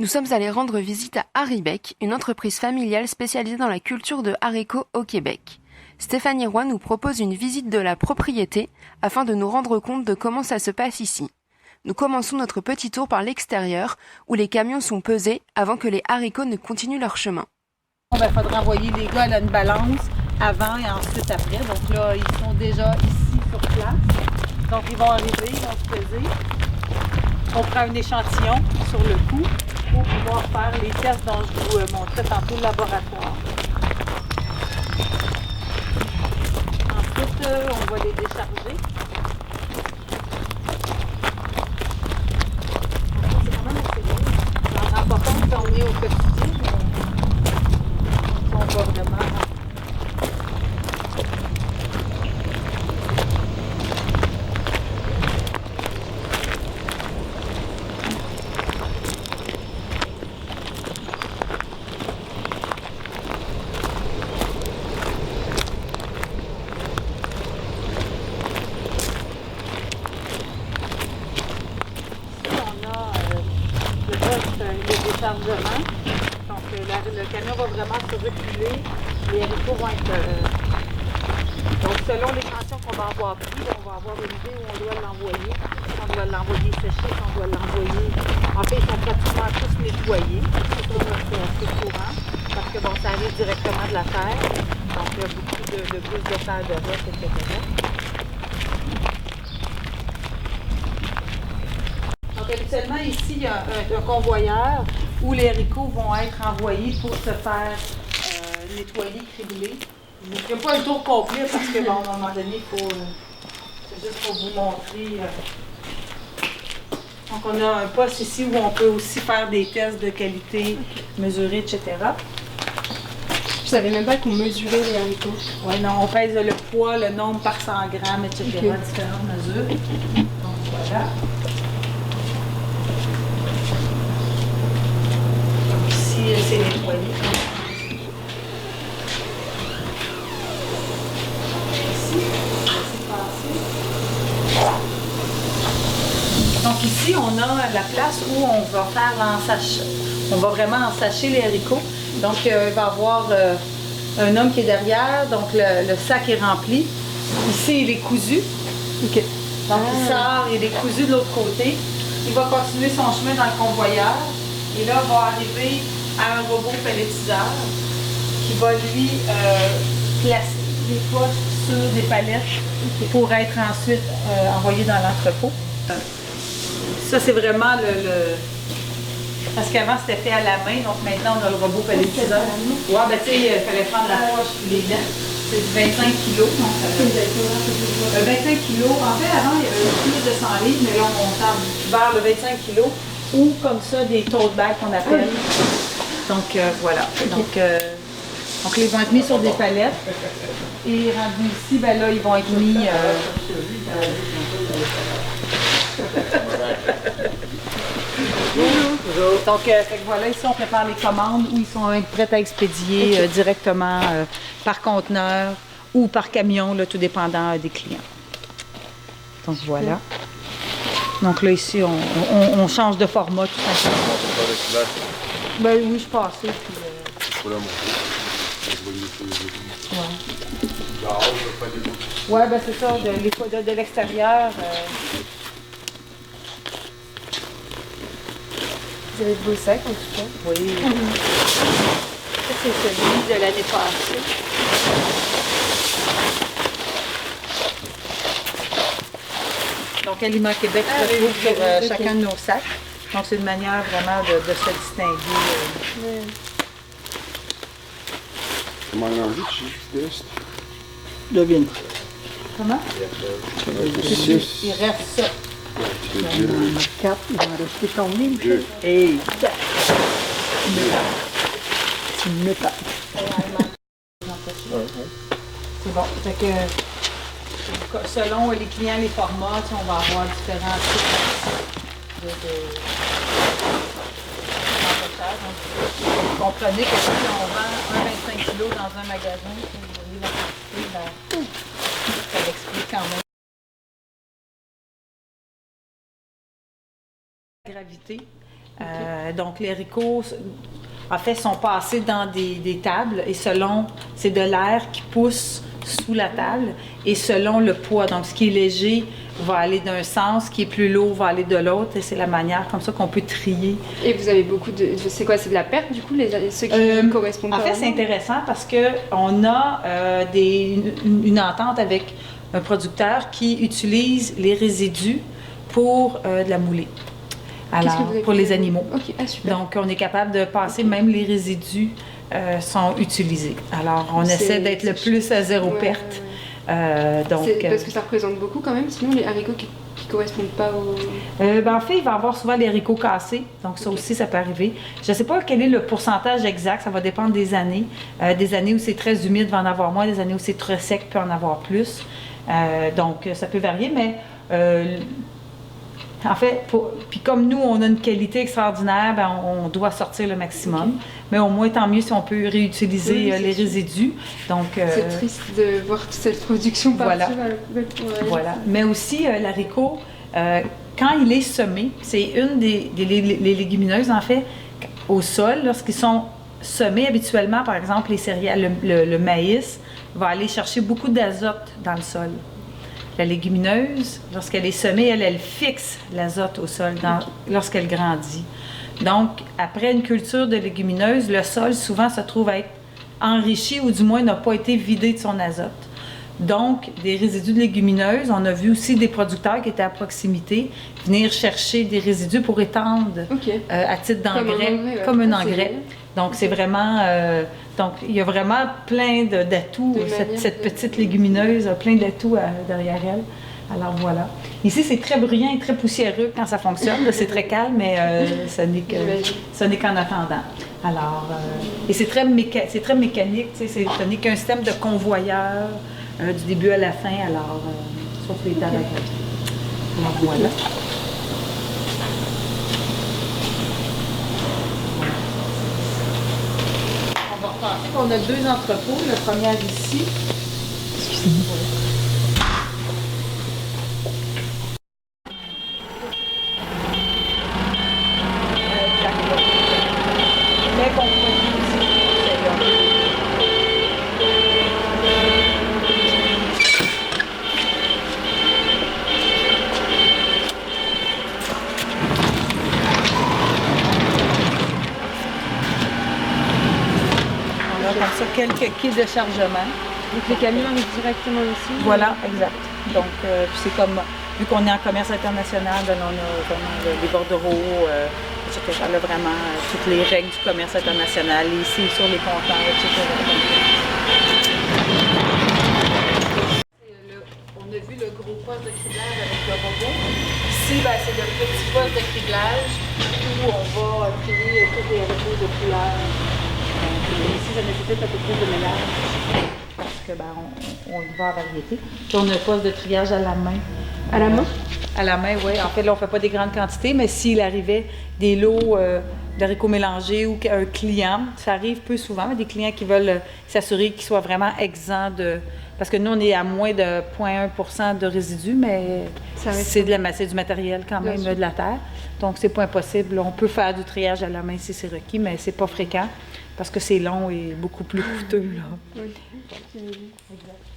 Nous sommes allés rendre visite à Haribec, une entreprise familiale spécialisée dans la culture de haricots au Québec. Stéphanie Roy nous propose une visite de la propriété afin de nous rendre compte de comment ça se passe ici. Nous commençons notre petit tour par l'extérieur où les camions sont pesés avant que les haricots ne continuent leur chemin. Il faudra envoyer les gars à une balance avant et ensuite après. Donc là, ils sont déjà ici sur place. Donc ils vont arriver, ils vont se peser. On prend un échantillon sur le coup pour pouvoir faire les tests dont je vous montrais tantôt le laboratoire. Ensuite, on va les décharger. C'est quand même assez bien. Ça en rend pas compte quand on est au quotidien, mais on va vraiment... le déchargement. Donc le camion va vraiment se reculer. Les haricots vont être... donc selon l'échantillon qu'on va avoir pris, on va avoir une idée où on doit l'envoyer. Si on doit l'envoyer séché, si on doit l'envoyer... En fait, ils sont pratiquement tous nettoyés. C'est assez courant. Parce que bon, ça arrive directement de la terre. Donc il y a beaucoup de bouches de terre de roche, etc. Donc habituellement ici, il y a un convoyeur où les haricots vont être envoyés pour se faire nettoyer, cribler. Je ne ferai pas le tour complet parce que bon, à un moment donné, il faut. C'est juste pour vous montrer. Donc on a un poste ici où on peut aussi faire des tests de qualité, mesurer, etc. Je savais même pas qu'on mesurait les haricots. Oui, non, on pèse le poids, le nombre par 100 grammes, etc. Okay. Différentes mesures. Donc voilà. C'est nettoyé. Donc ici, on a la place où on va faire on va vraiment ensacher les haricots. Donc il va y avoir un homme qui est derrière, donc le sac est rempli. Ici, il est cousu. Okay. Donc il sort, il est cousu de l'autre côté. Il va continuer son chemin dans le convoyeur. Et là, va arriver à un robot pelletiseur qui va lui placer des postes sur des palettes pour être ensuite envoyé dans l'entrepôt. Ça, c'est vraiment parce qu'avant, c'était fait à la main, donc maintenant, on a le robot pelletiseur. Ouais, ben tu sais, il fallait prendre la poche et les dents. C'est du 25 kg. 25 kg. En fait, avant, il y avait plus de 100 livres, mais là, on monte vers le 25 kg. Ou comme ça, des tote bags qu'on appelle. Donc voilà. Donc ils vont être mis sur des palettes. Et rendus ici, ben là, ils vont être mis. Donc voilà, ici on prépare les commandes où ils sont prêts à expédier directement par conteneur ou par camion, là, tout dépendant des clients. Donc voilà. Donc là, ici, on change de format tout simplement. Ben oui, je passais. Ouais, ben c'est ça, de l'extérieur. Vous avez de beaux sacs en tout cas. Oui. Ça, c'est celui de l'année passée. Donc, Aliments Québec se retrouve sur chacun de nos sacs. Donc, c'est une manière vraiment de se distinguer. Comment on dit, chief list? Devine. Comment? Il reste ça. Il y en a 4, il va en rester combien? Et 4. C'est une méthode. C'est bon. Fait que, selon les clients, les formats, on va avoir différents types d'empochage. Vous comprenez que si on vend un 25 kg dans un magasin, vous voyez la quantité, ça l'explique quand même. Gravité. Donc, les haricots, en fait, sont passés dans des tables et selon, c'est de l'air qui pousse sous la table et selon le poids. Donc, ce qui est léger va aller d'un sens, ce qui est plus lourd va aller de l'autre et c'est la manière comme ça qu'on peut trier. Et vous avez beaucoup de... C'est quoi? C'est de la perte, du coup, ceux qui correspondent pas? En fait, c'est intéressant parce qu'on a une entente avec un producteur qui utilise les résidus pour de la moulée. Alors, pour les animaux. Okay. Ah, super. Donc, on est capable de passer, même les résidus sont utilisés. Alors, on essaie d'être le plus à zéro perte. Donc, parce que ça représente beaucoup quand même, sinon les haricots qui correspondent pas au... En fait, il va y avoir souvent les haricots cassés, donc ça aussi, ça peut arriver. Je ne sais pas quel est le pourcentage exact, ça va dépendre des années. Des années où c'est très humide, il va en avoir moins, des années où c'est très sec, il peut en avoir plus. Donc, ça peut varier, mais... en fait, puis comme nous, on a une qualité extraordinaire, on doit sortir le maximum. Okay. Mais au moins, tant mieux si on peut réutiliser les résidus. Donc, c'est triste de voir toute cette production partir. Voilà. Mais aussi, l'haricot, quand il est semé, c'est une des légumineuses, en fait, au sol, lorsqu'ils sont semés habituellement, par exemple, les céréales, le maïs va aller chercher beaucoup d'azote dans le sol. La légumineuse, lorsqu'elle est semée, elle fixe l'azote au sol lorsqu'elle grandit. Donc, après une culture de légumineuse, le sol souvent se trouve à être enrichi ou du moins n'a pas été vidé de son azote. Donc, des résidus de légumineuses, on a vu aussi des producteurs qui étaient à proximité venir chercher des résidus pour étendre à titre d'engrais, comme un engrais. Donc, c'est vraiment... donc, il y a vraiment plein d'atouts. Cette petite légumineuse a plein d'atouts derrière elle. Alors, voilà. Ici, c'est très bruyant et très poussiéreux quand ça fonctionne. C'est très calme, mais ce n'est qu'en attendant. Alors, et c'est très mécanique. Ce n'est qu'un système de convoyeur du début à la fin. Alors, sauf les tables. Alors, voilà. On a deux entrepôts, le premier ici. Excusez-moi. Comme ça, quelques quais de chargement. Donc les camions arrivent directement ici? Voilà, exact. Donc, c'est comme, vu qu'on est en commerce international, on a les bordereaux, etc. Là, vraiment, toutes les règles du commerce international, ici sur les compteurs, etc. On a vu le gros poste de criblage avec le robot. Ici, c'est le petit poste de criblage où on va trier tous les haricots de couleur. Ici, ça nécessite un peu plus de mélange parce que on y va en variété. Puis on a un poste de triage à la main. À la main? À la main, oui. En fait, là, on ne fait pas des grandes quantités, mais s'il arrivait des lots d'haricots mélangés ou qu'un client, ça arrive peu souvent, mais des clients qui veulent s'assurer qu'ils soient vraiment exempts de... Parce que nous, on est à moins de 0,1% de résidus, mais c'est du matériel quand même, de la terre. Donc, c'est pas impossible. On peut faire du triage à la main si c'est requis, mais c'est pas fréquent parce que c'est long et beaucoup plus coûteux. Là. Oui. Exact.